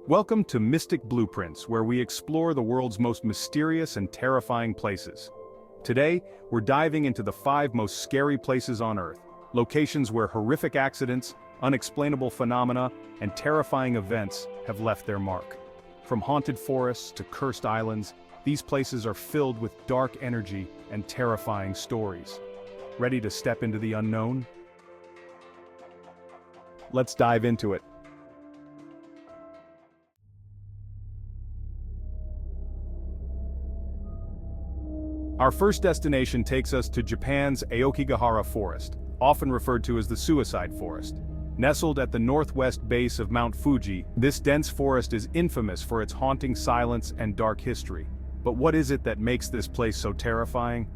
Welcome to Mystic Blueprints, where we explore the world's most mysterious and terrifying places. Today, we're diving into the 5 most scary places on Earth, locations where horrific accidents, unexplainable phenomena, and terrifying events have left their mark. From haunted forests to cursed islands, these places are filled with dark energy and terrifying stories. Ready to step into the unknown? Let's dive into it. Our first destination takes us to Japan's Aokigahara Forest, often referred to as the Suicide Forest. Nestled at the northwest base of Mount Fuji, this dense forest is infamous for its haunting silence and dark history. But what is it that makes this place so terrifying?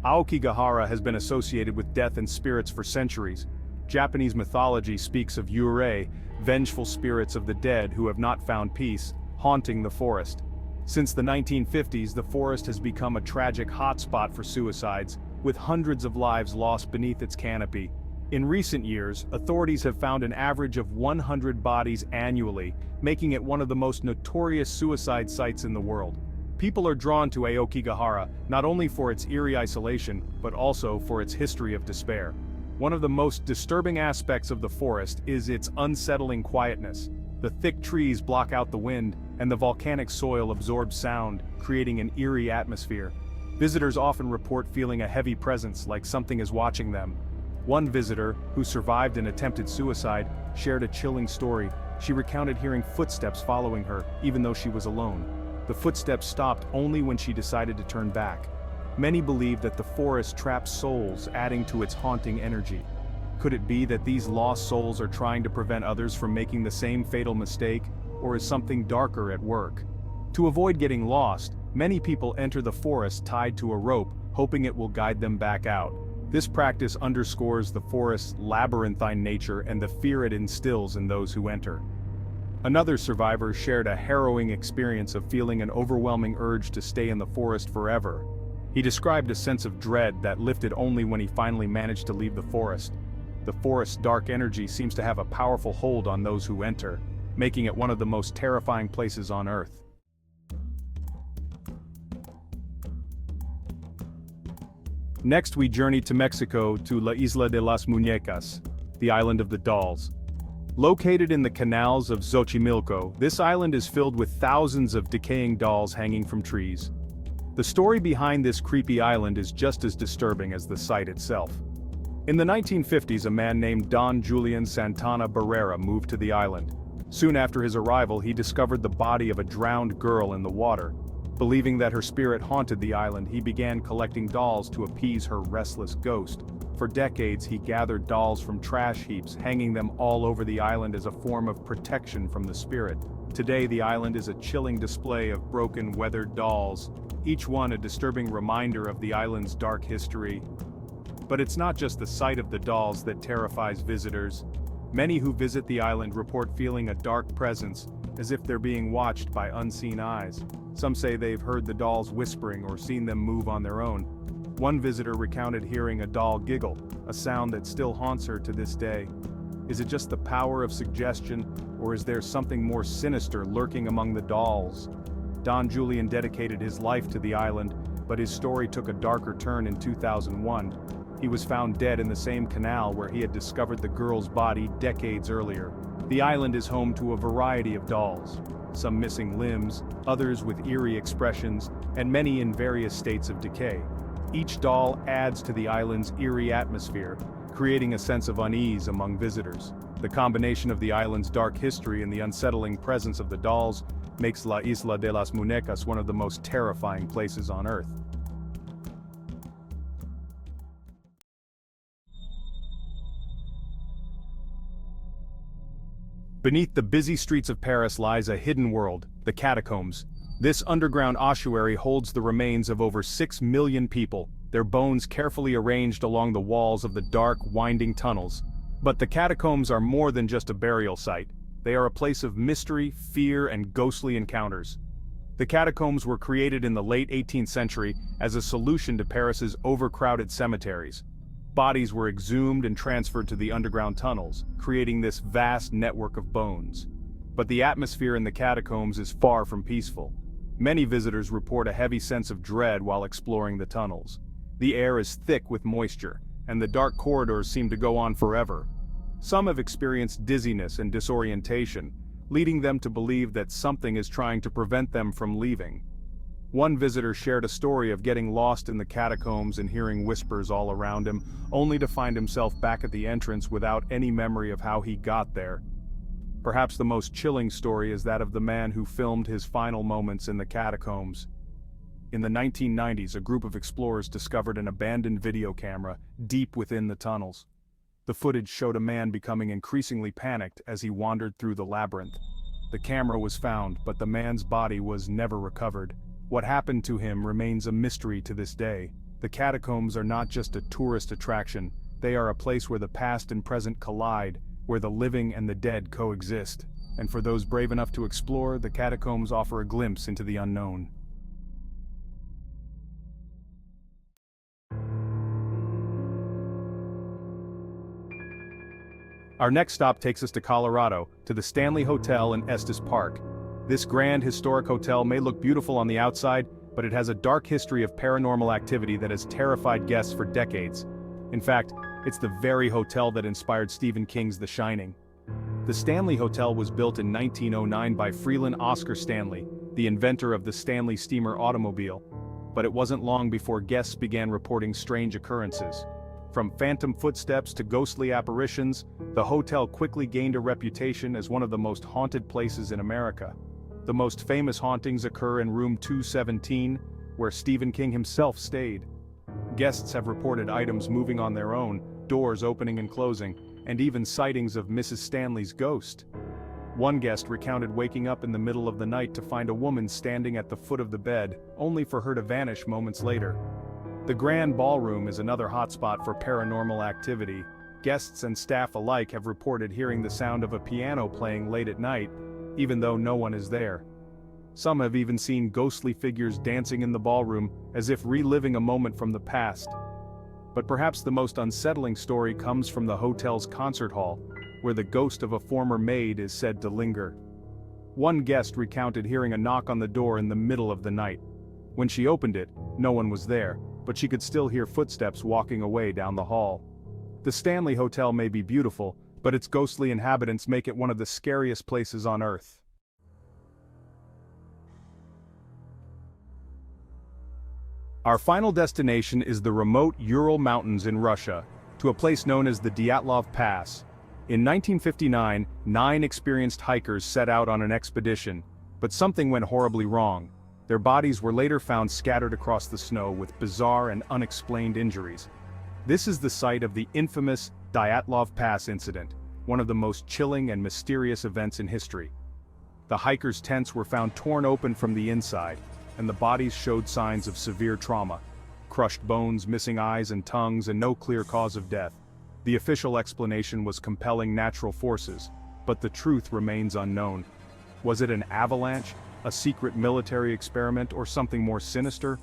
Aokigahara has been associated with death and spirits for centuries. Japanese mythology speaks of yurei, vengeful spirits of the dead who have not found peace, haunting the forest. Since the 1950s, the forest has become a tragic hotspot for suicides, with hundreds of lives lost beneath its canopy. In recent years, authorities have found an average of 100 bodies annually, making it one of the most notorious suicide sites in the world. People are drawn to Aokigahara not only for its eerie isolation, but also for its history of despair. One of the most disturbing aspects of the forest is its unsettling quietness. The thick trees block out the wind, and the volcanic soil absorbs sound, creating an eerie atmosphere. Visitors often report feeling a heavy presence, like something is watching them. One visitor, who survived an attempted suicide, shared a chilling story. She recounted hearing footsteps following her, even though she was alone. The footsteps stopped only when she decided to turn back. Many believe that the forest traps souls, adding to its haunting energy. Could it be that these lost souls are trying to prevent others from making the same fatal mistake, or is something darker at work? To avoid getting lost, many people enter the forest tied to a rope, hoping it will guide them back out. This practice underscores the forest's labyrinthine nature and the fear it instills in those who enter. Another survivor shared a harrowing experience of feeling an overwhelming urge to stay in the forest forever. He described a sense of dread that lifted only when he finally managed to leave the forest. The forest's dark energy seems to have a powerful hold on those who enter, making it one of the most terrifying places on Earth. Next, we journey to Mexico to La Isla de las Muñecas, the island of the dolls. Located in the canals of Xochimilco, this island is filled with thousands of decaying dolls hanging from trees. The story behind this creepy island is just as disturbing as the site itself. In the 1950s, a man named Don Julian Santana Barrera moved to the island. Soon after his arrival, he discovered the body of a drowned girl in the water. Believing that her spirit haunted the island, he began collecting dolls to appease her restless ghost. For decades, he gathered dolls from trash heaps, hanging them all over the island as a form of protection from the spirit. Today, the island is a chilling display of broken, weathered dolls, each one a disturbing reminder of the island's dark history. But it's not just the sight of the dolls that terrifies visitors. Many who visit the island report feeling a dark presence, as if they're being watched by unseen eyes. Some say they've heard the dolls whispering or seen them move on their own. One visitor recounted hearing a doll giggle, a sound that still haunts her to this day. Is it just the power of suggestion, or is there something more sinister lurking among the dolls? Don Julian dedicated his life to the island, but his story took a darker turn in 2001. He was found dead in the same canal where he had discovered the girl's body decades earlier. The island is home to a variety of dolls, some missing limbs, others with eerie expressions, and many in various states of decay. Each doll adds to the island's eerie atmosphere, creating a sense of unease among visitors. The combination of the island's dark history and the unsettling presence of the dolls makes La Isla de las Muñecas one of the most terrifying places on Earth. Beneath the busy streets of Paris lies a hidden world, the Catacombs. This underground ossuary holds the remains of over 6 million people, their bones carefully arranged along the walls of the dark, winding tunnels. But the catacombs are more than just a burial site. They are a place of mystery, fear, and ghostly encounters. The catacombs were created in the late 18th century as a solution to Paris's overcrowded cemeteries. Bodies were exhumed and transferred to the underground tunnels, creating this vast network of bones. But the atmosphere in the catacombs is far from peaceful. Many visitors report a heavy sense of dread while exploring the tunnels. The air is thick with moisture, and the dark corridors seem to go on forever. Some have experienced dizziness and disorientation, leading them to believe that something is trying to prevent them from leaving. One visitor shared a story of getting lost in the catacombs and hearing whispers all around him, only to find himself back at the entrance without any memory of how he got there. Perhaps the most chilling story is that of the man who filmed his final moments in the catacombs. In the 1990s, a group of explorers discovered an abandoned video camera deep within the tunnels. The footage showed a man becoming increasingly panicked as he wandered through the labyrinth. The camera was found, but the man's body was never recovered. What happened to him remains a mystery to this day. The catacombs are not just a tourist attraction, they are a place where the past and present collide, where the living and the dead coexist. And for those brave enough to explore, the catacombs offer a glimpse into the unknown. Our next stop takes us to Colorado, to the Stanley Hotel in Estes Park. This grand historic hotel may look beautiful on the outside, but it has a dark history of paranormal activity that has terrified guests for decades. In fact, it's the very hotel that inspired Stephen King's The Shining. The Stanley Hotel was built in 1909 by Freeland Oscar Stanley, the inventor of the Stanley steamer automobile. But it wasn't long before guests began reporting strange occurrences. From phantom footsteps to ghostly apparitions, the hotel quickly gained a reputation as one of the most haunted places in America. The most famous hauntings occur in room 217, where Stephen King himself stayed. Guests have reported items moving on their own, doors opening and closing, and even sightings of Mrs. Stanley's ghost. One guest recounted waking up in the middle of the night to find a woman standing at the foot of the bed, only for her to vanish moments later. The Grand Ballroom is another hotspot for paranormal activity. Guests and staff alike have reported hearing the sound of a piano playing late at night, even though no one is there. Some have even seen ghostly figures dancing in the ballroom, as if reliving a moment from the past. But perhaps the most unsettling story comes from the hotel's concert hall, where the ghost of a former maid is said to linger. One guest recounted hearing a knock on the door in the middle of the night. When she opened it, no one was there, but she could still hear footsteps walking away down the hall. The Stanley Hotel may be beautiful, but its ghostly inhabitants make it one of the scariest places on Earth. Our final destination is the remote Ural Mountains in Russia, to a place known as the Dyatlov Pass. In 1959, 9 experienced hikers set out on an expedition, but something went horribly wrong. Their bodies were later found scattered across the snow with bizarre and unexplained injuries. This is the site of the infamous Dyatlov Pass incident, one of the most chilling and mysterious events in history. The hikers' tents were found torn open from the inside, and the bodies showed signs of severe trauma. Crushed bones, missing eyes and tongues, and no clear cause of death. The official explanation was compelling natural forces, but the truth remains unknown. Was it an avalanche, a secret military experiment, or something more sinister?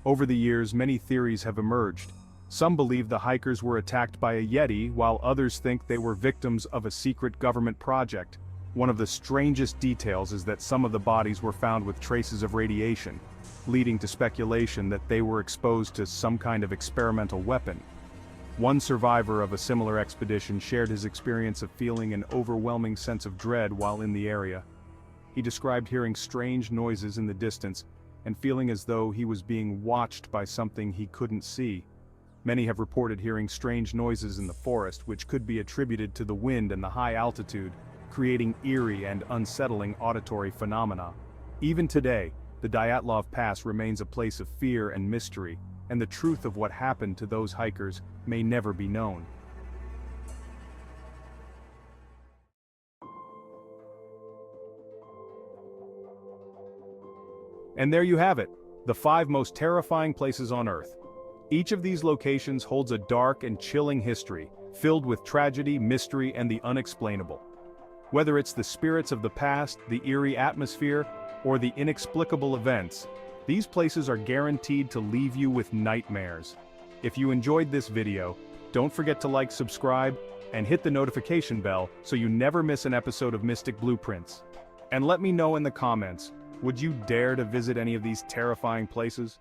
Over the years, many theories have emerged. Some believe the hikers were attacked by a Yeti, while others think they were victims of a secret government project. One of the strangest details is that some of the bodies were found with traces of radiation, leading to speculation that they were exposed to some kind of experimental weapon. One survivor of a similar expedition shared his experience of feeling an overwhelming sense of dread while in the area. He described hearing strange noises in the distance and feeling as though he was being watched by something he couldn't see. Many have reported hearing strange noises in the forest, which could be attributed to the wind and the high altitude, creating eerie and unsettling auditory phenomena. Even today, the Dyatlov Pass remains a place of fear and mystery, and the truth of what happened to those hikers may never be known. And there you have it, the 5 most terrifying places on Earth. Each of these locations holds a dark and chilling history, filled with tragedy, mystery, and the unexplainable. Whether it's the spirits of the past, the eerie atmosphere, or the inexplicable events, these places are guaranteed to leave you with nightmares. If you enjoyed this video, don't forget to like, subscribe, and hit the notification bell so you never miss an episode of Mystic Blueprints. And let me know in the comments, would you dare to visit any of these terrifying places?